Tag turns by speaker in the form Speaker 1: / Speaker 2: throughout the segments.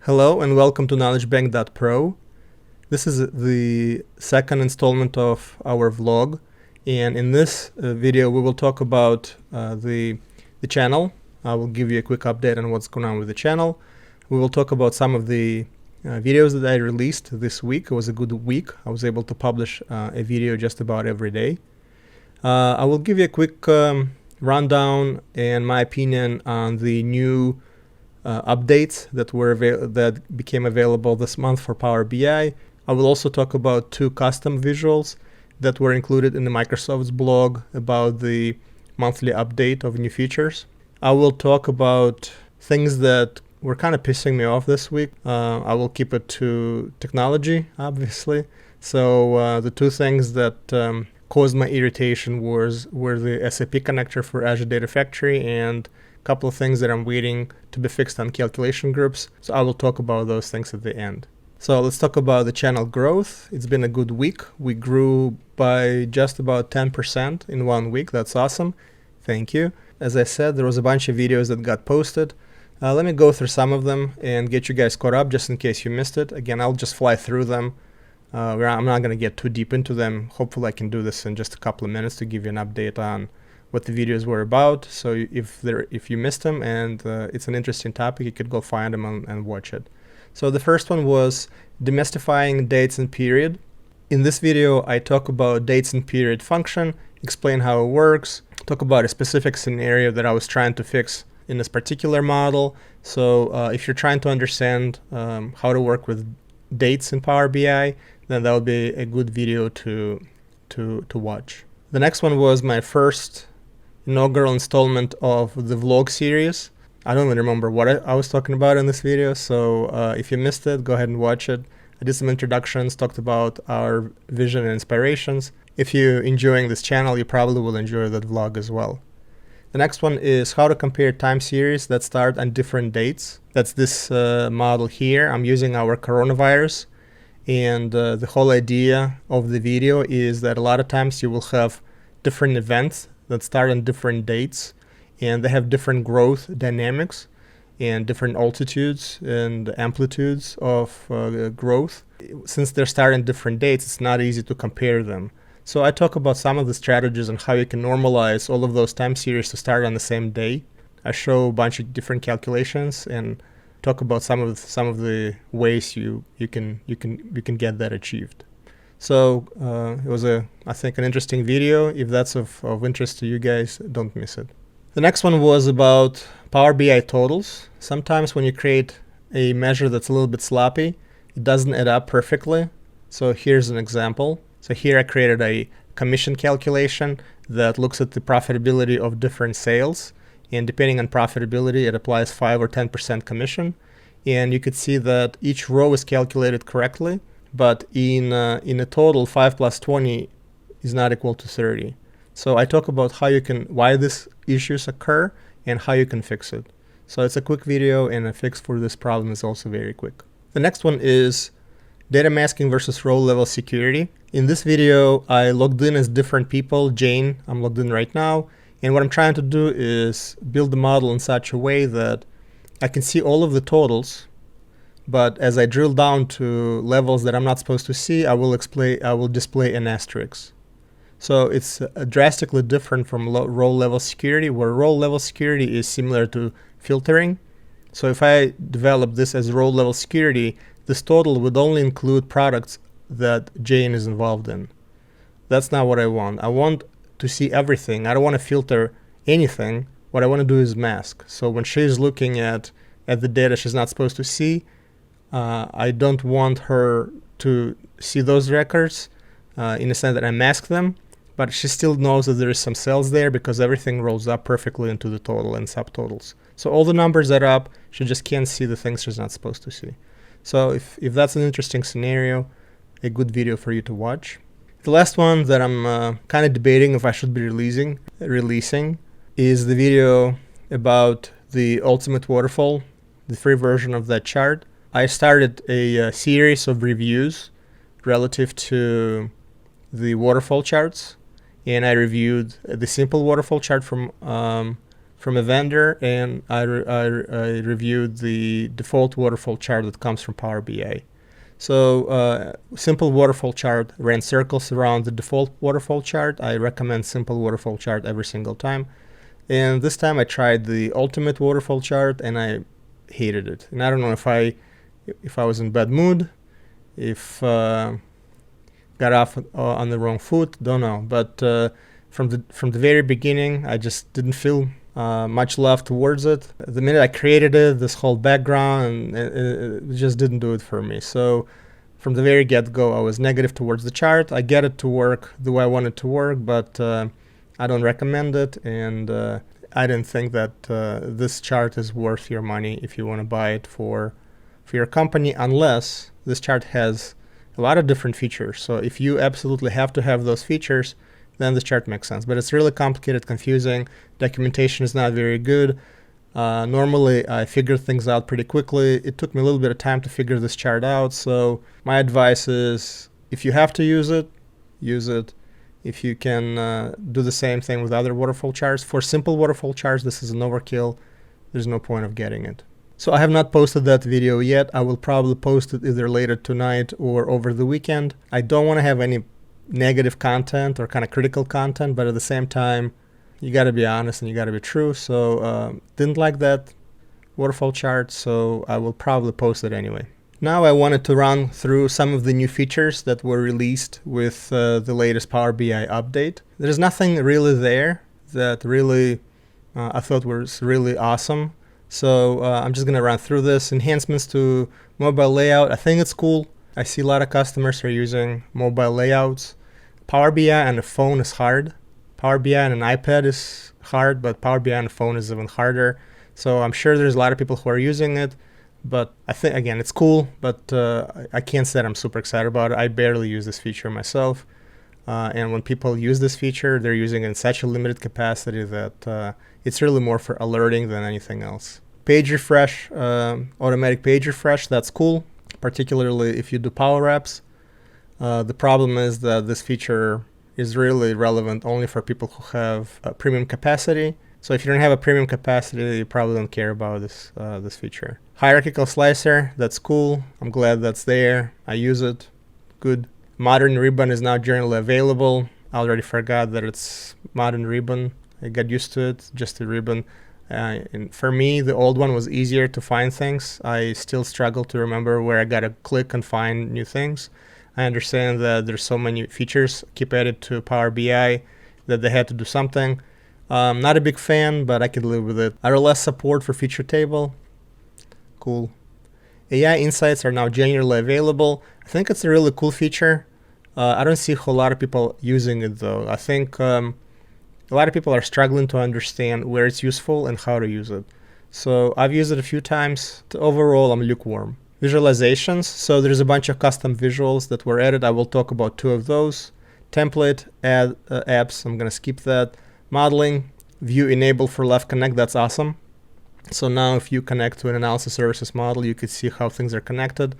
Speaker 1: Hello and welcome to knowledgebank.pro. This is the second installment of our vlog, and in this video we will talk about the channel. I will give you a quick update on what's going on with the channel. We will talk about some of the videos that I released this week. It was a good week. I was able to publish a video just about every day. I will give you a quick rundown and my opinion on the new updates that became available this month for Power BI. I will also talk about two custom visuals that were included in the Microsoft's blog about the monthly update of new features. I will talk about things that were kind of pissing me off this week. I will keep it to technology, obviously. So the two things that caused my irritation were the SAP connector for Azure Data Factory and couple of things that I'm waiting to be fixed on calculation groups. So I will talk about those things at the end. So let's talk about the channel growth. It's been a good week. We grew by just about 10% in 1 week. That's awesome. Thank you. As I said, there was a bunch of videos that got posted. Let me go through some of them and get you guys caught up just in case you missed it. Again, I'll just fly through them. I'm not going to get too deep into them. Hopefully I can do this in just a couple of minutes to give you an update on what the videos were about. So if you missed them and it's an interesting topic, you could go find them and watch it. So the first one was demystifying dates and period. In this video, I talk about dates and period function, explain how it works, talk about a specific scenario that I was trying to fix in this particular model. So if you're trying to understand how to work with dates in Power BI, then that would be a good video to watch. The next one was my first inaugural installment of the vlog series. I don't even remember what I was talking about in this video, so if you missed it, go ahead and watch it. I did some introductions, talked about our vision and inspirations. If you're enjoying this channel, you probably will enjoy that vlog as well. The next one is how to compare time series that start on different dates. That's this model here. I'm using our coronavirus, and the whole idea of the video is that a lot of times you will have different events that start on different dates, and they have different growth dynamics and different altitudes and amplitudes of growth. Since they're starting different dates, it's not easy to compare them. So I talk about some of the strategies on how you can normalize all of those time series to start on the same day. I show a bunch of different calculations and talk about some of the ways you can get that achieved. So it was I think an interesting video. If that's of interest to you guys, don't miss it. The next one was about Power BI totals. Sometimes when you create a measure that's a little bit sloppy, it doesn't add up perfectly. So here's an example. So here I created a commission calculation that looks at the profitability of different sales. And depending on profitability, it applies 5 or 10% commission. And you could see that each row is calculated correctly. But in a total, 5 plus 20 is not equal to 30. So I talk about why these issues occur and how you can fix it. So it's a quick video, and a fix for this problem is also very quick. The next one is data masking versus row level security. In this video, I logged in as different people. Jane, I'm logged in right now. And what I'm trying to do is build the model in such a way that I can see all of the totals. But as I drill down to levels that I'm not supposed to see, I will display an asterisk. So it's drastically different from row level security, where row level security is similar to filtering. So if I develop this as row level security, this total would only include products that Jane is involved in. That's not what I want. I want to see everything. I don't want to filter anything. What I want to do is mask. So when she's looking at the data she's not supposed to see, I don't want her to see those records in the sense that I mask them, but she still knows that there is some cells there because everything rolls up perfectly into the total and subtotals. So all the numbers are up, she just can't see the things she's not supposed to see. So if that's an interesting scenario, a good video for you to watch. The last one that I'm kind of debating if I should be releasing is the video about the ultimate waterfall, the free version of that chart. I started a series of reviews relative to the waterfall charts, and I reviewed the simple waterfall chart from from a vendor, and I reviewed the default waterfall chart that comes from Power BI. So simple waterfall chart ran circles around the default waterfall chart. I recommend simple waterfall chart every single time. And this time I tried the ultimate waterfall chart and I hated it. And I don't know if I was in bad mood, if got off on the wrong foot, don't know. But from the very beginning, I just didn't feel much love towards it. The minute I created it, this whole background, it just didn't do it for me. So from the very get-go, I was negative towards the chart. I get it to work the way I want it to work, but I don't recommend it, and I didn't think that this chart is worth your money if you want to buy it for your company, unless this chart has a lot of different features. So if you absolutely have to have those features, then this chart makes sense. But it's really complicated, confusing. Documentation is not very good. Normally, I figure things out pretty quickly. It took me a little bit of time to figure this chart out. So my advice is, if you have to use it, use it. If you can do the same thing with other waterfall charts. For simple waterfall charts, this is an overkill. There's no point of getting it. So I have not posted that video yet. I will probably post it either later tonight or over the weekend. I don't want to have any negative content or kind of critical content, but at the same time, you got to be honest and you got to be true. So didn't like that waterfall chart, so I will probably post it anyway. Now I wanted to run through some of the new features that were released with the latest Power BI update. There's nothing really there that really I thought was really awesome. So I'm just going to run through this. Enhancements to mobile layout. I think it's cool. I see a lot of customers are using mobile layouts. Power BI on a phone is hard. Power BI on an iPad is hard, but Power BI on a phone is even harder. So I'm sure there's a lot of people who are using it. But I think, again, it's cool, but I can't say that I'm super excited about it. I barely use this feature myself. And when people use this feature, they're using it in such a limited capacity that it's really more for alerting than anything else. Page refresh, automatic page refresh, that's cool, particularly if you do Power Apps. The problem is that this feature is really relevant only for people who have a premium capacity. So if you don't have a premium capacity, you probably don't care about this feature. Hierarchical slicer, that's cool. I'm glad that's there. I use it. Good. Modern ribbon is now generally available. I already forgot that it's modern ribbon. I got used to it, just a ribbon. And for me, the old one was easier to find things. I still struggle to remember where I gotta click and find new things. I understand that there's so many features keep added to Power BI that they had to do something. Not a big fan, but I could live with it. RLS support for feature table. Cool. AI insights are now generally available. I think it's a really cool feature. I don't see a whole lot of people using it though. I think a lot of people are struggling to understand where it's useful and how to use it. So I've used it a few times. Overall, I'm lukewarm. Visualizations. So there's a bunch of custom visuals that were added. I will talk about two of those. Template, add apps. I'm going to skip that. Modeling, view enable for Left Connect. That's awesome. So now if you connect to an analysis services model, you can see how things are connected.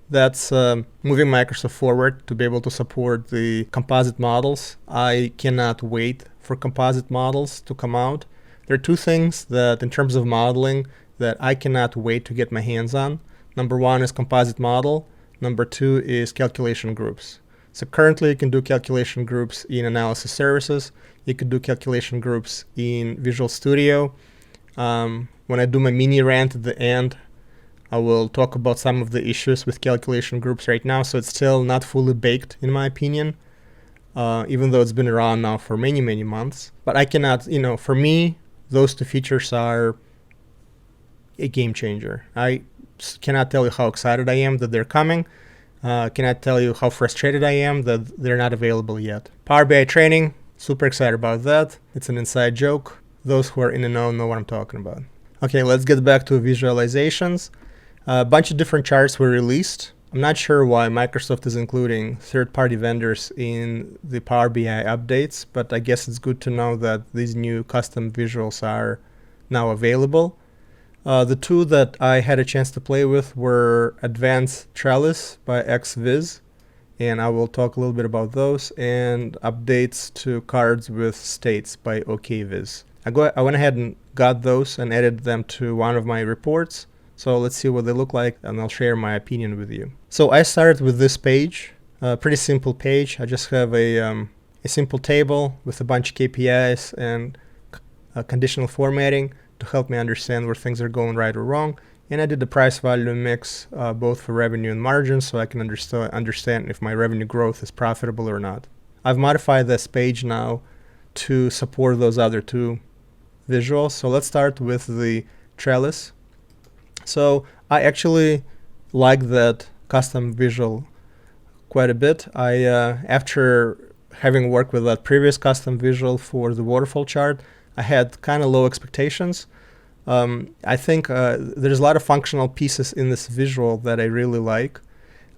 Speaker 1: That's moving Microsoft forward to be able to support the composite models. I cannot wait for composite models to come out. There are two things that, in terms of modeling, that I cannot wait to get my hands on. Number one is composite model. Number two is calculation groups. So currently you can do calculation groups in analysis services. You can do calculation groups in Visual Studio. When I do my mini rant at the end, I will talk about some of the issues with calculation groups right now. So it's still not fully baked, in my opinion, even though it's been around now for many, many months. But I cannot, for me, those two features are a game changer. I cannot tell you how excited I am that they're coming. Cannot tell you how frustrated I am that they're not available yet. Power BI training, super excited about that. It's an inside joke. Those who are in the know what I'm talking about. Okay, let's get back to visualizations. A bunch of different charts were released. I'm not sure why Microsoft is including third-party vendors in the Power BI updates, but I guess it's good to know that these new custom visuals are now available. The two that I had a chance to play with were Advanced Trellis by XViz, and I will talk a little bit about those, and updates to cards with states by OKViz. I went ahead and got those and added them to one of my reports. So let's see what they look like, and I'll share my opinion with you. So I started with this page, a pretty simple page. I just have a simple table with a bunch of KPIs and conditional formatting to help me understand where things are going right or wrong. And I did the price value mix both for revenue and margin, so I can understand if my revenue growth is profitable or not. I've modified this page now to support those other two visuals. So let's start with the trellis. So I actually like that custom visual quite a bit. After having worked with that previous custom visual for the waterfall chart, I had kind of low expectations. I think there's a lot of functional pieces in this visual that I really like.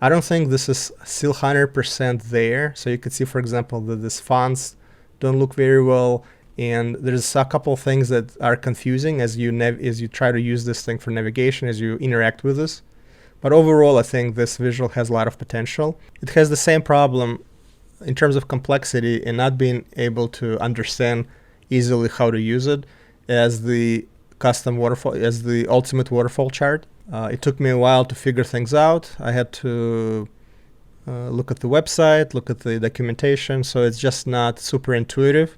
Speaker 1: I don't think this is still 100% there. So you can see, for example, that these fonts don't look very well, and there's a couple of things that are confusing as you try to use this thing for navigation, as you interact with this. But overall, I think this visual has a lot of potential. It has the same problem in terms of complexity and not being able to understand easily how to use it as the custom waterfall, as the ultimate waterfall chart. It took me a while to figure things out. I had to look at the website, look at the documentation, so it's just not super intuitive.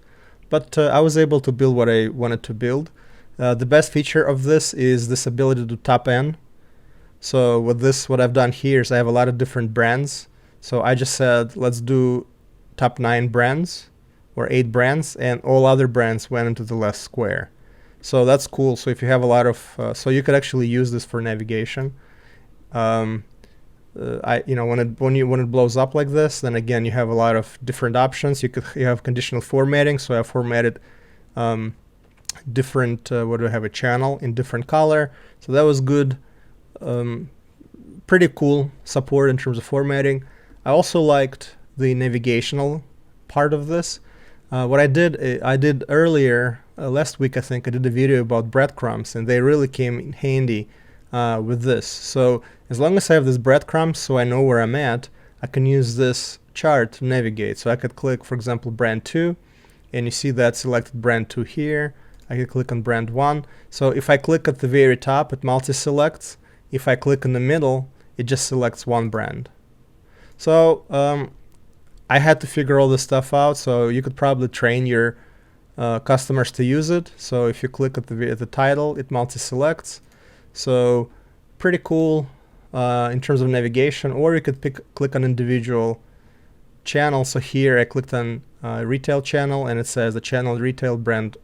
Speaker 1: But I was able to build what I wanted to build. The best feature of this is this ability to do top N. So with this, what I've done here is I have a lot of different brands. So I just said, let's do top 9 brands or 8 brands, and all other brands went into the left square. So that's cool. So if you have a lot of, so you could actually use this for navigation. When it blows up like this, then again you have a lot of different options. You have conditional formatting. So I formatted different. What do I have? A channel in different color. So that was good. Pretty cool support in terms of formatting. I also liked the navigational part of this. What I did earlier last week, I think I did a video about breadcrumbs, and they really came in handy with this. So as long as I have this breadcrumbs, so I know where I'm at, I can use this chart to navigate. So I could click, for example, brand 2, and you see that selected brand 2 here. I could click on brand 1. So if I click at the very top, it multi-selects. If I click in the middle, it just selects one brand. So I had to figure all this stuff out. So you could probably train your customers to use it. So if you click at the title, it multi-selects. So pretty cool in terms of navigation. Or you could click on individual channel. So here I clicked on retail channel, and it says the channel retail brand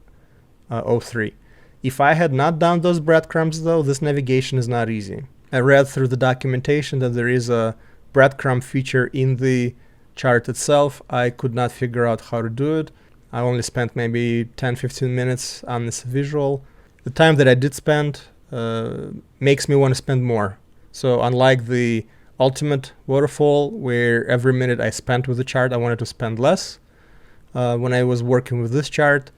Speaker 1: 03. If I had not done those breadcrumbs though, this navigation is not easy. I read through the documentation that there is a breadcrumb feature in the chart itself. I could not figure out how to do it. I only spent maybe 10-15 minutes on this visual. The time that I did spend makes me want to spend more. So unlike the ultimate waterfall, where every minute I spent with the chart, I wanted to spend less. When I was working with this chart,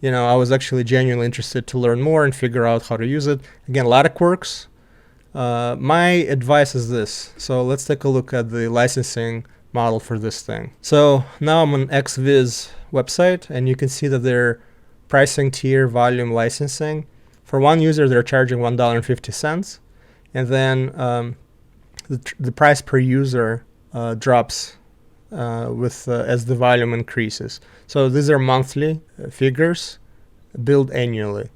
Speaker 1: I was actually genuinely interested to learn more and figure out how to use it. Again, a lot of quirks. My advice is this. So let's take a look at the licensing model for this thing. So now I'm on XViz website, and you can see that they're pricing tier volume licensing. For one user, they're charging $1.50, and then the price per user drops as the volume increases. So these are monthly figures billed annually.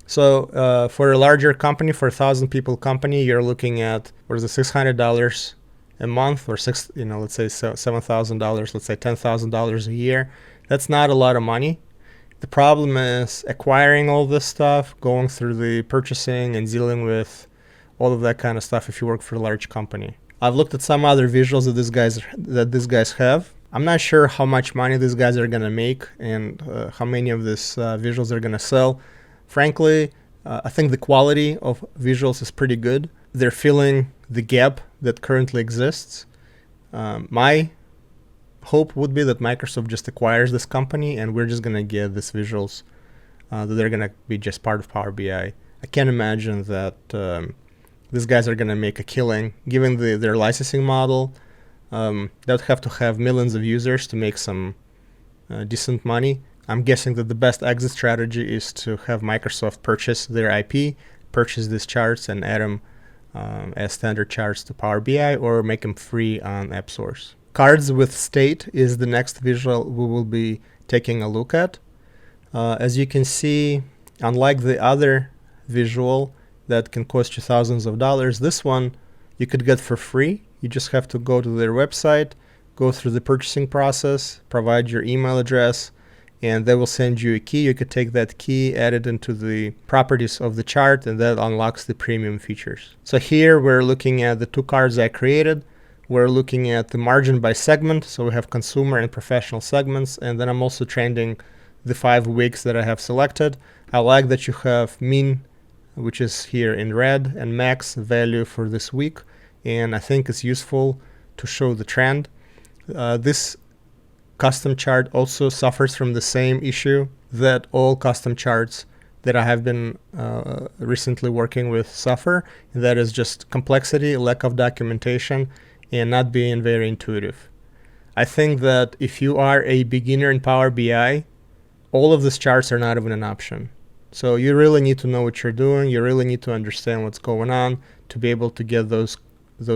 Speaker 1: So for a larger company, for 1,000 people company, you're looking at $600 a month, or let's say $7,000, let's say $10,000 a year. That's not a lot of money. The problem is acquiring all this stuff, going through the purchasing and dealing with all of that kind of stuff if you work for a large company. I've looked at some other visuals that these guys have. I'm not sure how much money these guys are gonna make and how many of these visuals they're gonna sell. Frankly, I think the quality of visuals is pretty good. They're filling the gap that currently exists. My hope would be that Microsoft just acquires this company and we're just gonna get these visuals that they're gonna be just part of Power BI. I can't imagine that these guys are gonna make a killing given their licensing model. They would have to have millions of users to make some decent money. I'm guessing that the best exit strategy is to have Microsoft purchase their IP, purchase these charts, and add them as standard charts to Power BI, or make them free on AppSource. Cards with state is the next visual we will be taking a look at. As you can see, unlike the other visual that can cost you thousands of dollars, this one you could get for free. You just have to go to their website, go through the purchasing process, provide your email address, and they will send you a key. You could take that key, add it into the properties of the chart, and that unlocks the premium features. So here we're looking at the two cards I created. We're looking at the margin by segment, so we have consumer and professional segments, and then I'm also trending the 5 weeks that I have selected. I like that you have mean, which is here in red, and max value for this week, and I think it's useful to show the trend. This custom chart also suffers from the same issue that all custom charts that I have been recently working with suffer, and that is just complexity, lack of documentation, and not being very intuitive. I think that if you are a beginner in Power BI, all of these charts are not even an option. So you really need to know what you're doing. You really need to understand what's going on to be able to get those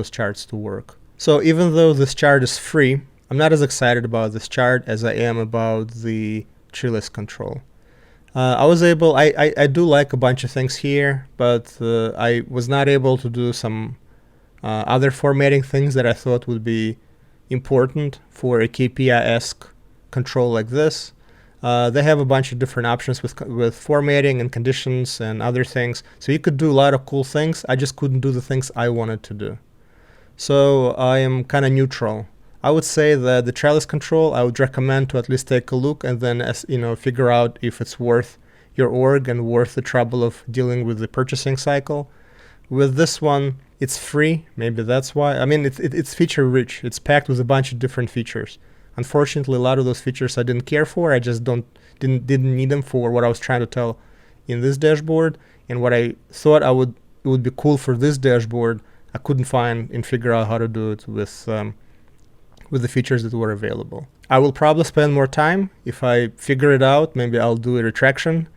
Speaker 1: charts to work. So even though this chart is free, I'm not as excited about this chart as I am about the tree list control. I do like a bunch of things here, but I was not able to do some other formatting things that I thought would be important for a KPI-esque control like this. They have a bunch of different options with formatting and conditions and other things. So you could do a lot of cool things. I just couldn't do the things I wanted to do. So I am kind of neutral. I would say that the trellis control, I would recommend to at least take a look and then figure out if it's worth your org and worth the trouble of dealing with the purchasing cycle. With this one, it's free. Maybe that's why. I mean, it's feature rich. It's packed with a bunch of different features. Unfortunately, a lot of those features I didn't care for. I just didn't need them for what I was trying to tell in this dashboard, and what I thought it would be cool for this dashboard, I couldn't find and figure out how to do it with the features that were available. I will probably spend more time. If I figure it out, maybe I'll do a retraction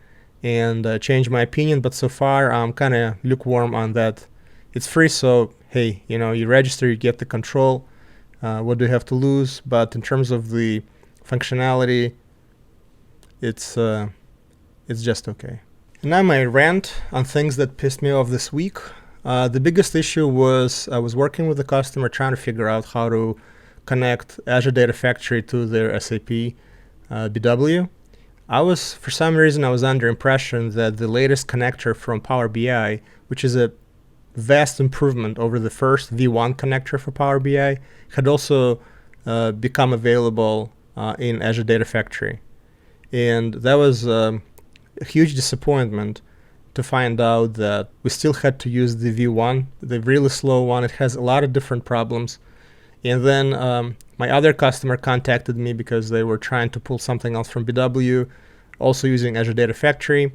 Speaker 1: and change my opinion, but so far I'm kind of lukewarm on that. It's free, so hey, you register, you get the control. What do you have to lose? But in terms of the functionality, it's just okay. And now my rant on things that pissed me off this week. The biggest issue was I was working with a customer trying to figure out how to connect Azure Data Factory to their SAP BW. For some reason, I was under impression that the latest connector from Power BI, which is a vast improvement over the first V1 connector for Power BI, had also become available in Azure Data Factory. And that was a huge disappointment to find out that we still had to use the V1, the really slow one. It has a lot of different problems. And then my other customer contacted me because they were trying to pull something else from BW, also using Azure Data Factory.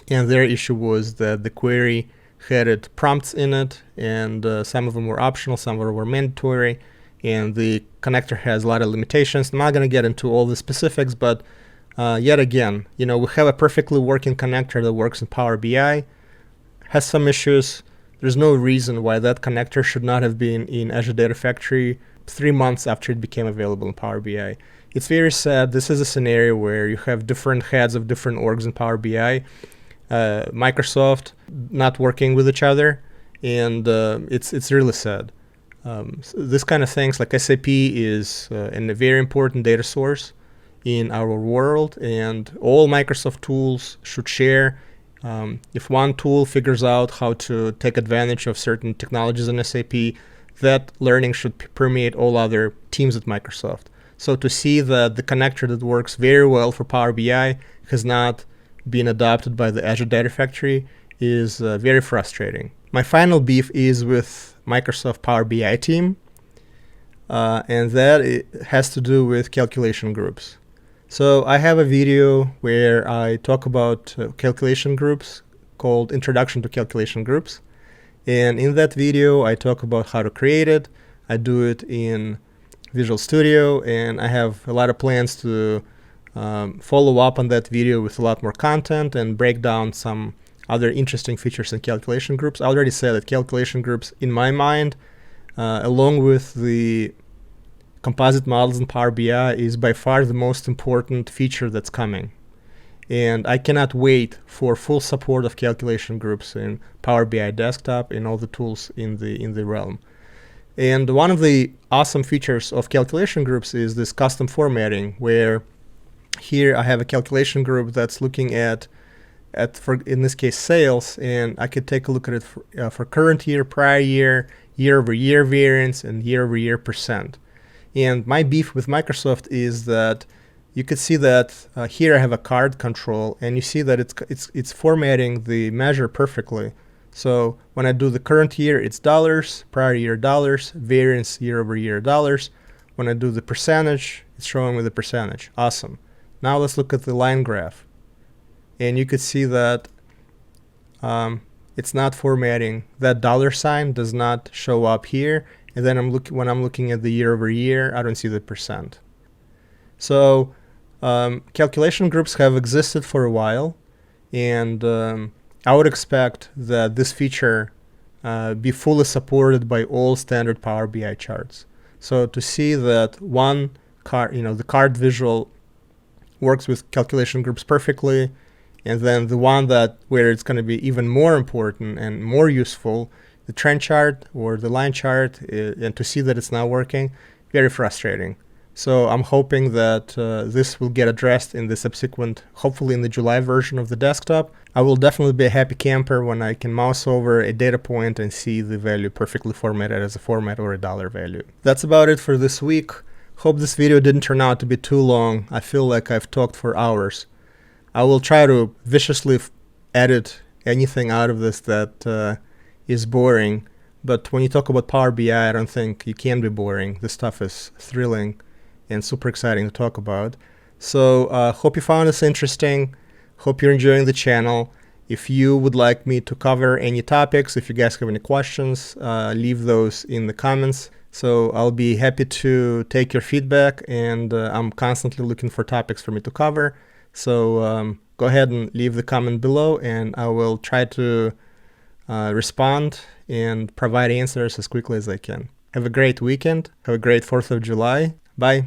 Speaker 1: And their issue was that the query had prompts in it, and some of them were optional, some of them were mandatory, and the connector has a lot of limitations. I'm not going to get into all the specifics, but yet again, we have a perfectly working connector that works in Power BI, has some issues. There's no reason why that connector should not have been in Azure Data Factory 3 months after it became available in Power BI. It's very sad. This is a scenario where you have different heads of different orgs in Power BI, Microsoft not working with each other, and it's really sad. So this kind of things, like SAP is a very important data source in our world, and all Microsoft tools should share. If one tool figures out how to take advantage of certain technologies in SAP, that learning should permeate all other teams at Microsoft. So to see that the connector that works very well for Power BI has not been adopted by the Azure Data Factory is very frustrating. My final beef is with Microsoft Power BI team, and that has to do with calculation groups. So I have a video where I talk about calculation groups called Introduction to Calculation Groups. And in that video, I talk about how to create it. I do it in Visual Studio, and I have a lot of plans to follow up on that video with a lot more content and break down some other interesting features in calculation groups. I already said that calculation groups, in my mind, along with the composite models in Power BI, is by far the most important feature that's coming. And I cannot wait for full support of calculation groups in Power BI Desktop and all the tools in the realm. And one of the awesome features of calculation groups is this custom formatting, where here I have a calculation group that's looking at for, in this case, sales, and I could take a look at it for current year, prior year, year-over-year variance, and year-over-year percent. And my beef with Microsoft is that you could see that here I have a card control, and you see that it's formatting the measure perfectly. So when I do the current year, it's dollars, prior year dollars, variance year-over-year dollars. When I do the percentage, it's showing me the percentage. Awesome. Now let's look at the line graph. And you could see that it's not formatting. That dollar sign does not show up here. And then when I'm looking at the year-over-year, I don't see the percent. So calculation groups have existed for a while, and I would expect that this feature be fully supported by all standard Power BI charts. So to see that one card, the card visual works with calculation groups perfectly, and then the one where it's going to be even more important and more useful, the trend chart or the line chart, and to see that it's not working, very frustrating. So I'm hoping that this will get addressed in the subsequent, hopefully in the July version of the desktop. I will definitely be a happy camper when I can mouse over a data point and see the value perfectly formatted as a format or a dollar value. That's about it for this week. Hope this video didn't turn out to be too long. I feel like I've talked for hours. I will try to viciously edit anything out of this that is boring. But when you talk about Power BI, I don't think you can be boring. This stuff is thrilling and super exciting to talk about. So hope you found this interesting. Hope you're enjoying the channel. If you would like me to cover any topics, if you guys have any questions, leave those in the comments. So I'll be happy to take your feedback, and I'm constantly looking for topics for me to cover. So go ahead and leave the comment below, and I will try to respond and provide answers as quickly as I can. Have a great weekend. Have a great 4th of July. Bye.